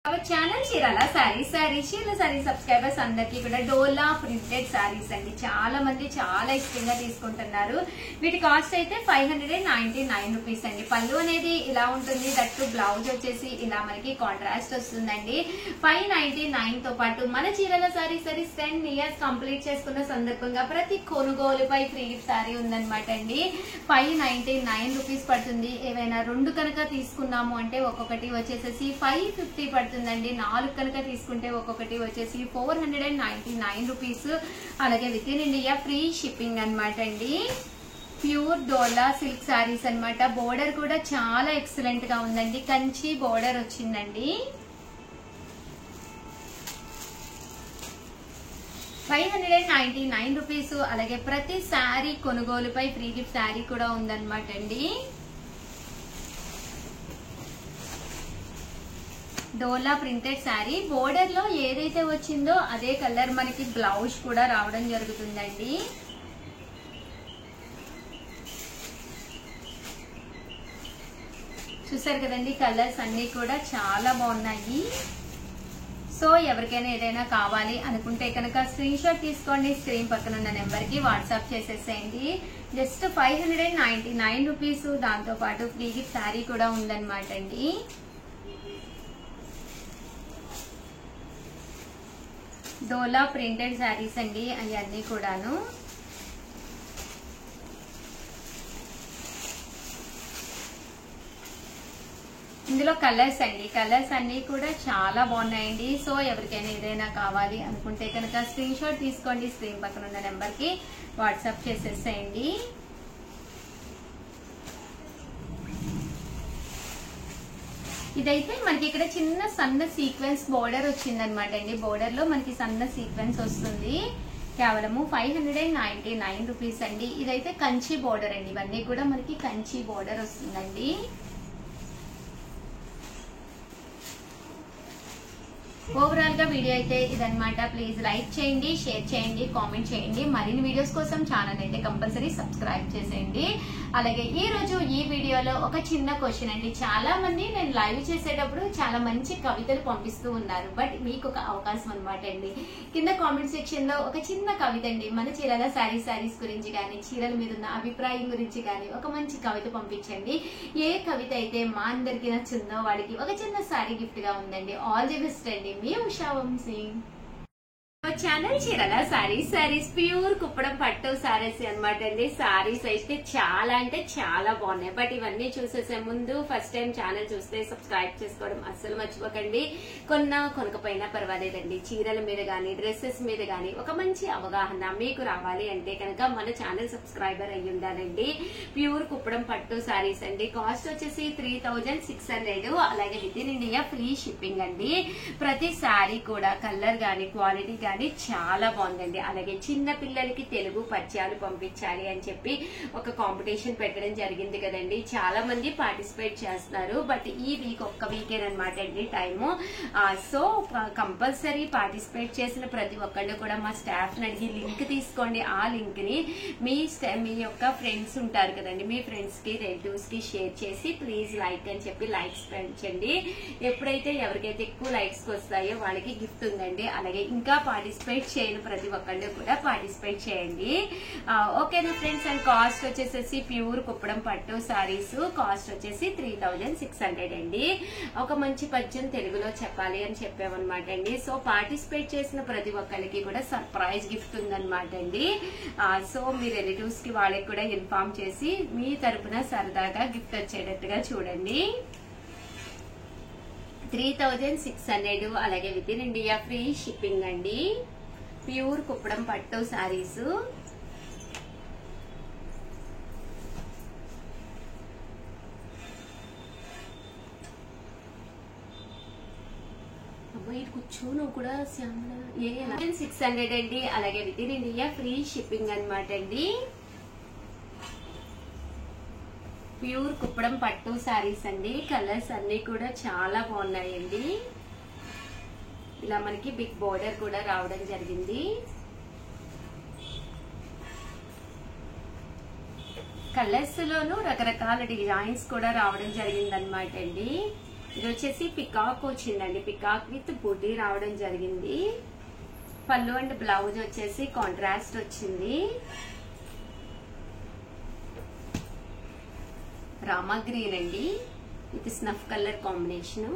Channel Chirala Chirala subscribers అందరికీ కూడా డోలా printed saris అండి. చాలా మంది చాలా ఇష్టంగా తీసుకుంటున్నారు. వీటి కాస్ట్ అయితే 599 రూపీస్ అండి. పళ్ళు అనేది ఇలా ఉంటుంది. దట్టు బ్లౌజ్ వచ్చేసి ఇలా మనకి కాంట్రాస్ట్ వస్తుందండి. 599 తో పాటు మన చీరాల సారీస్ 10 ఇయర్స్ కంప్లీట్ చేసుకున్న సందర్భంగా ప్రతి కొనుగోలుపై ఫ్రీ గిఫ్ట్ సారీ ఉందన్నమాట అండి. 599 రూపీస్ పడుతుంది. ఏవైనా రెండు కనుక తీసుకున్నాము అంటే ఒక్కొక్కటి వచ్చేసేసి 550 పడుతుంది. 4 కనుక తీసుకుంటే ఒక్కొక్కటి వచ్చేసి 499 రూపీస్. అలాగే with in India free shipping అనమాట అండి. ప్యూర్ డోలా సిల్క్ సారీస్ అనమాట. బోర్డర్ కూడా చాలా ఎక్సలెంట్ గా ఉందండి. కంచి బోర్డర్ వచ్చిందండి. 599 రూపీస్. అలాగే ప్రతి శారీ కొనుగోలుపై ఫ్రీ గిఫ్ట్ శారీ కూడా ఉందన్నమాట అండి. డోలా ప్రింటెడ్ శారీ బోర్డర్ లో ఏదైతే వచ్చిందో అదే కలర్ మనకి బ్లౌజ్ కూడా రావడం జరుగుతుందండి. చూసారు కదండి, కలర్స్ అన్ని కూడా చాలా బాగున్నాయి. సో ఎవరికైనా ఏదైనా కావాలి అనుకుంటే కనుక స్క్రీన్ షాట్ తీసుకోండి. స్క్రీన్ పక్కన ఉన్న నెంబర్ కి వాట్సాప్ చేసేసేయండి. Just 599 rupees. దాంతో పాటు ఫ్రీ గిఫ్ట్ శారీ కూడా ఉందన్నమాట అండి. డోలా ప్రింటెడ్ శారీస్ అండి అవన్నీ కూడాను. ఇందులో కలర్స్ అండి, కలర్స్ అన్ని కూడా చాలా బాగున్నాయండి. సో ఎవరికైనా ఏదైనా కావాలి అనుకుంటే కనుక స్క్రీన్ షాట్ తీసుకోండి. స్క్రీన్ పక్కన ఉన్న నెంబర్ కి వాట్సాప్ చేసేసేయండి. ఇదైతే మనకి ఇక్కడ చిన్న సన్న సీక్వెన్స్ బోర్డర్ వచ్చిందనమాట అండి. బోర్డర్ లో మనకి సన్న సీక్వెన్స్ వస్తుంది. కేవలము 599 రూపీస్ అండి. ఇదైతే కంచి బోర్డర్ అండి. ఇవన్నీ కూడా మనకి కంచి బోర్డర్ వస్తుందండి. ఓవరాల్ గా వీడియో అయితే ఇదన్నమాట. ప్లీజ్ లైక్ చేయండి, షేర్ చేయండి, కామెంట్ చేయండి. మరిన్ని వీడియోస్ కోసం ఛానల్ అయితే కంపల్సరీ సబ్స్క్రైబ్ చేసేయండి. అలాగే ఈ రోజు ఈ వీడియోలో ఒక చిన్న క్వశ్చన్ అండి. చాలా మంది నేను లైవ్ చేసేటప్పుడు చాలా మంచి కవితలు పంపిస్తూ ఉన్నారు. బట్ మీకు ఒక అవకాశం అనమాట అండి. కింద కామెంట్ సెక్షన్ లో ఒక చిన్న కవిత అండి, మన చీరాల సారీస్ గురించి కానీ చీరల మీద ఉన్న అభిప్రాయం గురించి కానీ ఒక మంచి కవిత పంపించండి. ఏ కవిత అయితే మా అందరికి నచ్చిందో వాడికి ఒక చిన్న సారీ గిఫ్ట్ గా ఉందండి. ఆల్ ది బెస్ట్ అండి. మీ ఉషా వంశీ. ఛానల్ చీరాల సారీస్ ప్యూర్ కుప్పడం పట్టు సారీస్ అనమాట అండి. సారీస్ అయితే చాలా బాగున్నాయి. బట్ ఇవన్నీ చూసేసే ముందు ఫస్ట్ టైం ఛానల్ చూస్తే సబ్స్క్రైబ్ చేసుకోవడం అస్సలు మర్చిపోకండి. కొనకపోయినా పర్వాలేదండి. చీరల మీద గానీ డ్రెస్సెస్ మీద గానీ ఒక మంచి అవగాహన మీకు రావాలి అంటే కనుక మన ఛానల్ సబ్స్క్రైబర్ అయ్యి ఉండాలండి. ప్యూర్ కుప్పడం పట్టు సారీస్ అండి. కాస్ట్ వచ్చేసి 3600. అలాగే with in India free shipping అండి. ప్రతి సారీ కూడా కలర్ గానీ క్వాలిటీ గానీ చాలా బాగుందండి. అలాగే చిన్న పిల్లలకి తెలుగు పద్యాలు పంపించాలి అని చెప్పి ఒక కాంపిటీషన్ పెట్టడం జరిగింది కదండి. చాలా మంది పార్టిసిపేట్ చేస్తున్నారు. బట్ ఈ వీక్ ఒక్క వీకేనమాట అండి టైము. సో కంపల్సరీ పార్టిసిపేట్ చేసిన ప్రతి ఒక్కళ్ళు కూడా మా స్టాఫ్ ని అడిగి లింక్ తీసుకోండి. ఆ లింక్ ని మీ యొక్క ఫ్రెండ్స్ ఉంటారు కదండి, మీ ఫ్రెండ్స్ కి రిలేటివ్స్ కి షేర్ చేసి ప్లీజ్ లైక్ అని చెప్పి లైక్స్ పెంచండి. ఎప్పుడైతే ఎవరికైతే ఎక్కువ లైక్స్ వస్తాయో వాళ్ళకి గిఫ్ట్ ఉందండి. అలాగే ఇంకా పార్టిసిపేట్ చేయని ప్రతి ఒక్కళ్ళు కూడా పార్టిసిపేట్ చేయండి. ఓకేనా ఫ్రెండ్స్. అండ్ కాస్ట్ వచ్చేసి ప్యూర్ కుప్పడం పట్టు సారీస్ కాస్ట్ వచ్చేసి 3600 అండి. ఒక మంచి పద్యం తెలుగులో చెప్పాలి అని చెప్పామన్నమాట అండి. సో పార్టిసిపేట్ చేసిన ప్రతి ఒక్కరికి కూడా సర్ప్రైజ్ గిఫ్ట్ ఉందన్నమాట అండి. సో మీ రిలేటివ్స్ కి వాళ్ళకి కూడా ఇన్ఫార్మ్ చేసి మీ తరపున సరదాగా గిఫ్ట్ వచ్చేటట్టుగా చూడండి. 3600. అలాగే with in India free shipping అండి. ప్యూర్ కుప్పడం పట్టు సారీస్. కూర్చో నువ్వు కూడా 600 అండి. అలాగే with in India free shipping అనమాట అండి. ప్యూర్ కుప్పడం పట్టు సారీస్ అండి. కలర్స్ అన్ని కూడా చాలా బాగున్నాయండి. ఇలా మనకి బిగ్ బోర్డర్ కూడా రావడం జరిగింది. కలర్స్ లోను రకరకాల డిజైన్స్ కూడా రావడం జరిగిందనమాట అండి. ఇది వచ్చేసి పికాక్ వచ్చిందండి, పికాక్ విత్ బుటీ రావడం జరిగింది. పళ్ళు అండ్ బ్లౌజ్ వచ్చేసి కాంట్రాస్ట్ వచ్చింది. రామా గ్రీన్ అండి, ఇది స్నఫ్ కలర్ కాంబినేషన్.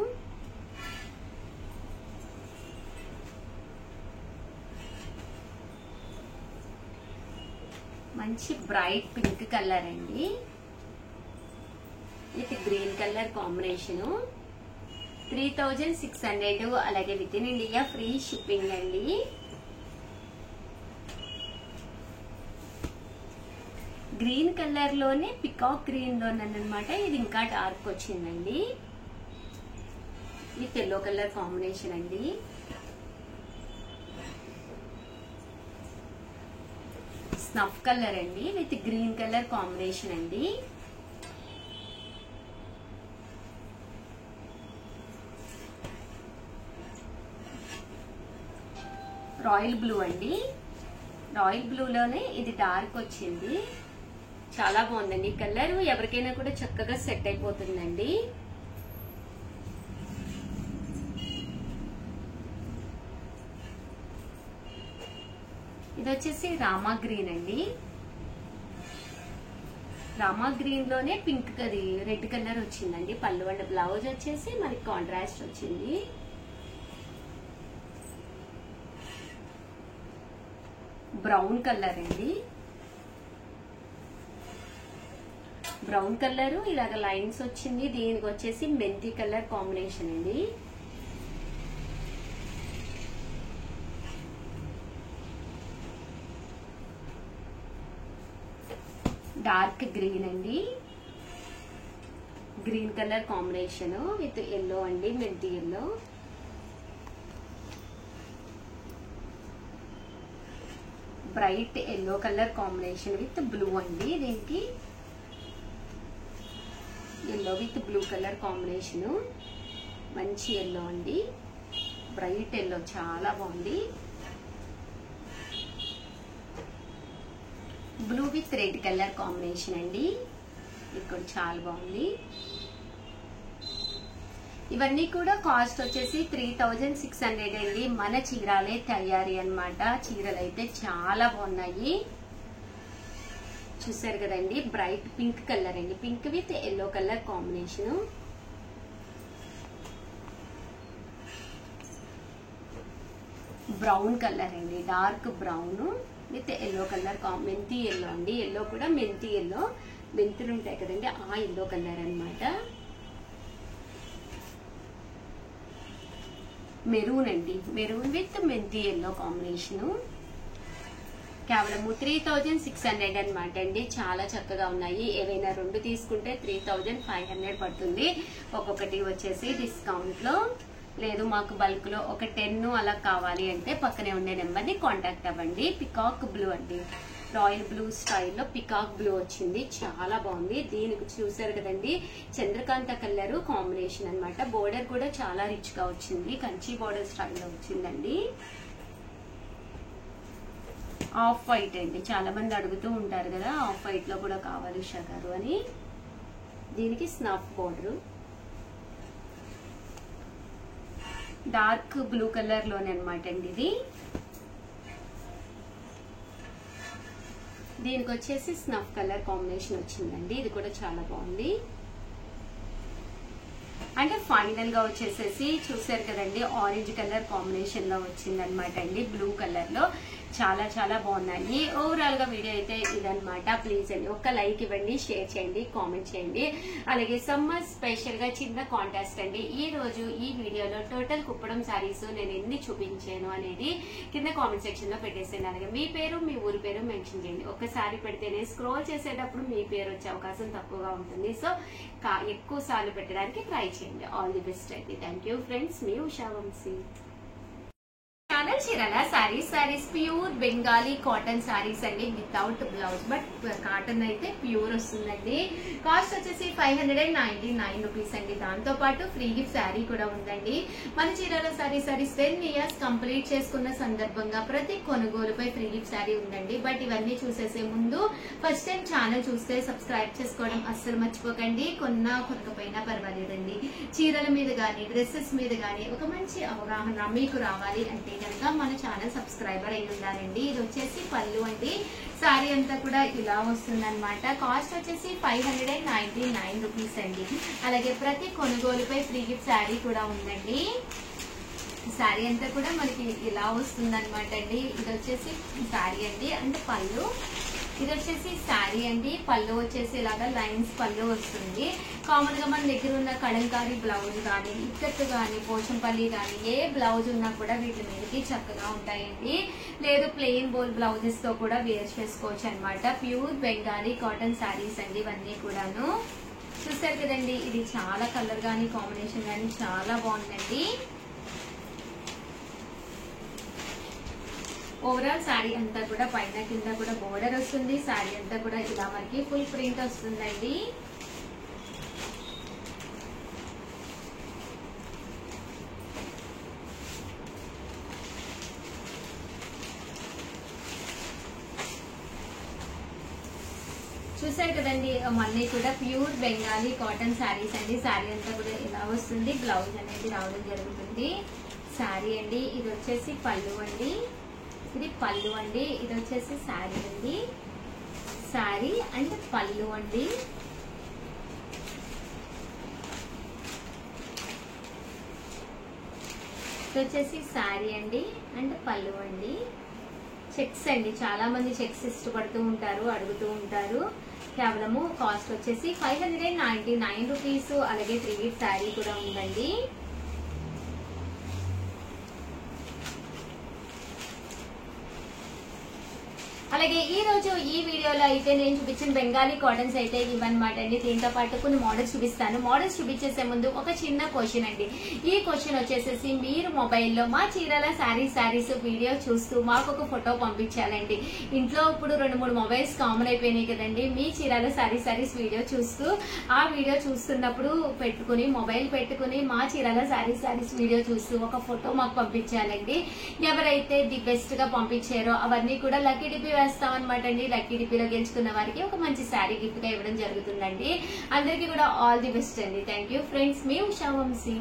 మంచి బ్రైట్ పింక్ కలర్ అండి, ఇది గ్రీన్ కలర్ కాంబినేషన్. 3600, అలాగే with in India free shipping అండి. గ్రీన్ కలర్ లోనే పికాక్ గ్రీన్ లోనమాట, ఇది ఇంకా డార్క్ వచ్చిందండి. ఇది ఎల్లో కలర్ కాంబినేషన్ అండి. స్నఫ్ కలర్ అండి విత్ గ్రీన్ కలర్ కాంబినేషన్ అండి. రాయల్ బ్లూ అండి, రాయల్ బ్లూ లోనే ఇది డార్క్ వచ్చింది. చాలా బాగుందండి కలర్, ఎవరికైనా కూడా చక్కగా సెట్ అయిపోతుందండి. ఇది వచ్చేసి రామా గ్రీన్ అండి, రామా గ్రీన్ లోనే పింక్ కది రెడ్ కలర్ వచ్చిందండి. పళ్ళు అండ్ బ్లౌజ్ వచ్చేసి మనకి కాంట్రాస్ట్ వచ్చింది. బ్రౌన్ కలర్ అండి, బ్రౌన్ కలర్ ఇలాగ లైన్స్ వచ్చింది. దీనికి వచ్చేసి మెంతి కలర్ కాంబినేషన్ అండి. డార్క్ గ్రీన్ అండి, green colour combination with yellow అండి, మెంతి yellow. Bright yellow colour combination with blue అండి. దీనికి yellow with blue colour combination, మంచి ఎల్లో అండి, బ్రైట్ ఎల్లో, చాలా బాగుంది. Blue with red colour combination అండి, ఇక్కడ చాలా బాగుంది. ఇవన్నీ కూడా కాస్ట్ వచ్చేసి 3600 అండి. మన చీరాలే తయారీ అన్నమాట. చీరలు అయితే చాలా బాగున్నాయి, చూసారు కదండి. బ్రైట్ పింక్ కలర్ అండి, pink with yellow colour combination. Brown colour అండి, dark brown with yellow colour, మెంతి ఎల్లో అండి. ఎల్లో కూడా మెంతి ఎల్లో, మెంతులు ఉంటాయి కదండి, ఆ ఎల్లో కలర్ అన్నమాట. మెరూన్ అండి, మెరూన్ విత్ మెంతి ఎల్లో కాంబినేషన్. కేవలం 3600 అన్నమాట అండి. చాలా చక్కగా ఉన్నాయి. ఏవైనా 2 తీసుకుంటే 3500 పడుతుంది. ఒక్కొక్కటి వచ్చేసి డిస్కౌంట్ లో, లేదు మాకు బల్క్ లో ఒక 10 అలా కావాలి అంటే పక్కనే ఉండే నెంబర్ ని కాంటాక్ట్ అవ్వండి. పికాక్ బ్లూ అండి, రాయల్ బ్లూ స్టైల్లో పికాక్ బ్లూ వచ్చింది, చాలా బాగుంది. దీనికి చూసారు కదండి చంద్రకాంత కలర్ కాంబినేషన్ అన్నమాట. బోర్డర్ కూడా చాలా రిచ్ గా వచ్చింది, కంచి బోర్డర్ స్టైల్లో వచ్చిందండి. ఆఫ్ వైట్ అండి, చాలా మంది అడుగుతూ ఉంటారు కదా ఆఫ్ వైట్ లో కూడా కావాలి ఉషా గారు అని. దీనికి snuff border, dark blue colour లోనే అనమాట అండి ఇది. దీనికి వచ్చేసి స్నఫ్ కలర్ కాంబినేషన్ వచ్చిందండి, ఇది కూడా చాలా బాగుంది. అంటే ఫైనల్ గా వచ్చేసేసి చూసారు కదండి ఆరెంజ్ కలర్ కాంబినేషన్ లో వచ్చింది అనమాట అండి, బ్లూ కలర్ లో. చాలా చాలా బాగున్నాయి. ఓవరాల్ గా వీడియో అయితే ఇదనమాట. ప్లీజ్ అండి ఒక్క లైక్ ఇవ్వండి, షేర్ చేయండి, కామెంట్ చేయండి. అలాగే సమ్మర్ స్పెషల్ గా చిన్న కాంటెస్ట్ అండి. ఈ రోజు ఈ వీడియోలో టోటల్ కుప్పడం సారీస్ నేను ఎన్ని చూపించాను అనేది కింద కామెంట్ సెక్షన్ లో పెట్టేసాను. అలాగే మీ పేరు మీ ఊరి పేరు మెన్షన్ చేయండి. ఒక్కసారి పెడితేనే స్క్రోల్ చేసేటప్పుడు మీ పేరు వచ్చే అవకాశం తక్కువగా ఉంటుంది. సో ఎక్కువ సార్లు పెట్టడానికి ట్రై చేయండి. ఆల్ ది బెస్ట్ అయితే. థ్యాంక్ యూ ఫ్రెండ్స్, మీ Usha Vamshi. Channel Chirala sarees pure Bengali cotton sarees అండి వితౌట్ బ్లౌజ్ బట్ కాటన్ అయితే ప్యూర్ వస్తుందండి. కాస్ట్ వచ్చేసి 599 రూపీస్ అండి. దాంతో పాటు ఫ్రీ గిఫ్ట్ శారీ కూడా ఉందండి. మన చీరాల సారీస్ 10 ఇయర్స్ కంప్లీట్ చేసుకున్న సందర్భంగా ప్రతి కొనుగోలుపై ఫ్రీ గిఫ్ట్ శారీ ఉందండి. బట్ ఇవన్నీ చూసేసే ముందు ఫస్ట్ టైం ఛానల్ చూస్తే సబ్స్క్రైబ్ చేసుకోవడం అస్సలు మర్చిపోకండి. కొనకపోయినా పర్వాలేదండి. చీరల మీద గానీ డ్రెస్సెస్ మీద గానీ ఒక మంచి అవగాహన మీకు రావాలి అంటే కనుక మన ఛానల్ సబ్స్క్రైబర్ అయి ఉండాలండి. ఇది వచ్చేసి పళ్ళు అండి. శారీ అంతా కూడా ఇలా వస్తుంది అనమాట. కాస్ట్ వచ్చేసి 599 రూపీస్ అండి. అలాగే ప్రతి కొనుగోలుపై ఫ్రీ గిఫ్ట్ శారీ కూడా ఉందండి. శారీ అంతా కూడా మనకి ఇలా వస్తుంది అనమాట అండి. ఇది వచ్చేసి శారీ అండి అంటే పళ్ళు. ఇది వచ్చేసి శారీ అండి. పళ్ళు వచ్చేసి ఇలాగా లైన్స్ పళ్ళు వస్తుంది. కామన్ గా మన దగ్గర ఉన్న కలంకారీ బ్లౌజ్ కానీ ఇక్కత్ కానీ పోచంపల్లి కానీ ఏ బ్లౌజ్ ఉన్నా కూడా వీటి మీదకి చక్కగా ఉంటాయండి. లేదు ప్లెయిన్ బోల్ బ్లౌజెస్ తో కూడా వేర్ చేసుకోవచ్చు అనమాట. ప్యూర్ బెంగాలీ కాటన్ శారీస్ అండి ఇవన్నీ కూడాను. చూసారు కదండి, ఇది చాలా కలర్ గానీ కాంబినేషన్ గానీ చాలా బాగుందండి. ఓవరాల్ శారీ అంతా కూడా పైన కింద కూడా బోర్డర్ వస్తుంది. శారీ అంతా కూడా ఇలా మనకి ఫుల్ ప్రింట్ వస్తుందండి. చూసారు కదండి, మళ్ళీ కూడా ప్యూర్ బెంగాలీ కాటన్ శారీస్ అండి. శారీ అంతా కూడా ఇలా వస్తుంది. బ్లౌజ్ అనేది రావడం జరుగుతుంది. శారీ అండి. ఇది వచ్చేసి పళ్ళు అండి. ఇది పళ్ళు అండి. ఇది వచ్చేసి శారీ అండి. శారీ అండ్ పళ్ళు అండి. ఇది వచ్చేసి శారీ అండి అండ్ పళ్ళు అండి. చెక్స్ అండి, చాలా మంది చెక్స్ ఇష్టపడుతూ ఉంటారు, అడుగుతూ ఉంటారు. కేవలము కాస్ట్ వచ్చేసి 599 రూపీస్. అలాగే 3 గిఫ్ట్ శారీ కూడా ఉందండి. అలాగే ఈ రోజు ఈ వీడియోలో అయితే నేను చూపించిన బెంగాలీ కాటన్స్ అయితే ఇవన్నమాట అండి. దీంతో పాటు కొన్ని మోడల్స్ చూపిస్తాను. మోడల్స్ చూపించేసే ముందు ఒక చిన్న క్వశ్చన్ అండి. ఈ క్వశ్చన్ వచ్చేసేసి మీరు మొబైల్లో మా చీరాల శారీస్ వీడియో చూస్తూ మాకు ఒక ఫోటో పంపించాలండి. ఇంట్లో ఇప్పుడు 2-3 మొబైల్స్ కామన్ అయిపోయినాయి కదండి. మీ చీరాల శారీస్ వీడియో చూస్తూ ఆ వీడియో చూస్తున్నప్పుడు పెట్టుకుని మొబైల్ పెట్టుకుని మా చీరాల శారీస్ వీడియో చూస్తూ ఒక ఫోటో మాకు పంపించాలండి. ఎవరైతే ది బెస్ట్ గా పంపించారో అవన్నీ కూడా లక్కీ డిపి వేస్తాం అనమాట అండి. లక్కీ డిపిలో గెలుచుకున్న వారికి ఒక మంచి శారీ గిఫ్ట్ గా ఇవ్వడం జరుగుతుందండి. అందరికీ కూడా ఆల్ ది బెస్ట్ అండి. Thank you friends. మీ ఉషా వంశీ.